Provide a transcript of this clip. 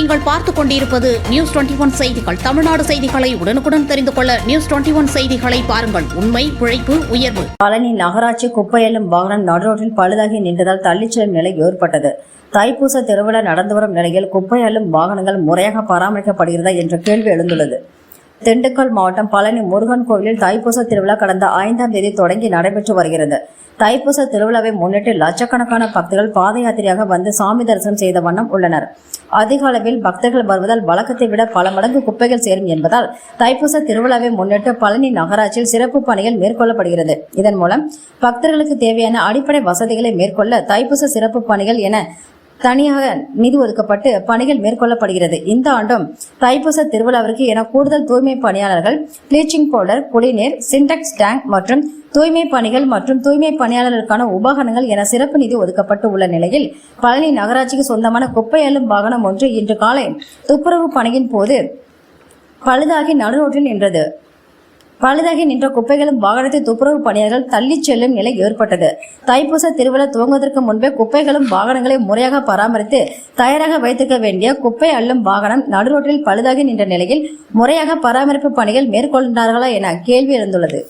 நீங்கள் பார்த்துக் கொண்டிருப்பது நியூஸ் 21 செய்திகள். தமிழ்நாடு செய்திகளை உடனுக்குடன் தெரிந்து கொள்ள நியூஸ் 21 செய்திகளை பாருங்கள். உண்மை, உழைப்பு, உயர்வு. பழனி நகராட்சி குப்பை அள்ளும் வாகனம் நடுரோட்டில் பழுதாகி நின்றதால் தள்ளிச் செல்லும் நிலை ஏற்பட்டது. தைப்பூச திருவிழா நடந்து வரும் நிலையில் குப்பை அள்ளும் வாகனங்கள் முறையாக பராமரிக்கப்படுகிறதா என்ற கேள்வி எழுந்துள்ளது. திண்டுக்கல் மாவட்டம் பழனி முருகன் கோவிலில் தைப்பூச திருவிழா கடந்த 5ஆம் தேதி தொடங்கி நடைபெற்று வருகிறது. தைப்பூச திருவிழாவை முன்னிட்டு லட்சக்கணக்கான பக்தர்கள் பாத யாத்திரையாக வந்து சாமி தரிசனம் செய்த வண்ணம் உள்ளனர். அதிக அளவில் பக்தர்கள் வருவதால் வழக்கத்தை விட பல மடங்கு குப்பைகள் சேரும் என்பதால் தைப்பூச திருவிழாவை முன்னிட்டு பழனி நகராட்சியில் சிறப்பு பணிகள் மேற்கொள்ளப்படுகிறது. இதன் மூலம் பக்தர்களுக்கு தேவையான அடிப்படை வசதிகளை மேற்கொள்ள தைப்பூச சிறப்பு பணிகள் என தனியாக நிதி ஒதுக்கப்பட்டு பணிகள் மேற்கொள்ளப்படுகிறது. இந்த ஆண்டும் தைப்பூச திருவிழாவிற்கு என கூடுதல் தூய்மை பணியாளர்கள், ப்ளீச்சிங் பவுடர், குடிநீர், சின்டெக்ஸ் டேங்க் மற்றும் தூய்மை பணிகள் மற்றும் தூய்மை பணியாளர்களுக்கான உபகரணங்கள் என சிறப்பு நிதி ஒதுக்கப்பட்டு உள்ள நிலையில் பழனி நகராட்சிக்கு சொந்தமான குப்பை அள்ளும் வாகனம் ஒன்று இன்று காலை துப்புரவு பணியின் போது பழுதாகி நடுரோட்டில் நின்றது. பழுதாகி நின்ற குப்பைகளும் வாகனத்தை துப்புரவு பணியாளர்கள் தள்ளிச் செல்லும் நிலை ஏற்பட்டது. தைப்பூச திருவிழா துவங்குவதற்கு முன்பே குப்பைகளும் வாகனங்களை முறையாக பராமரித்து தயாராக வைத்திருக்க வேண்டிய குப்பை அள்ளும் வாகனம் நடுரோட்டில் பழுதாகி நின்ற நிலையில் முறையாக பராமரிப்பு பணிகள் மேற்கொண்டார்களா என கேள்வி எழுந்துள்ளது.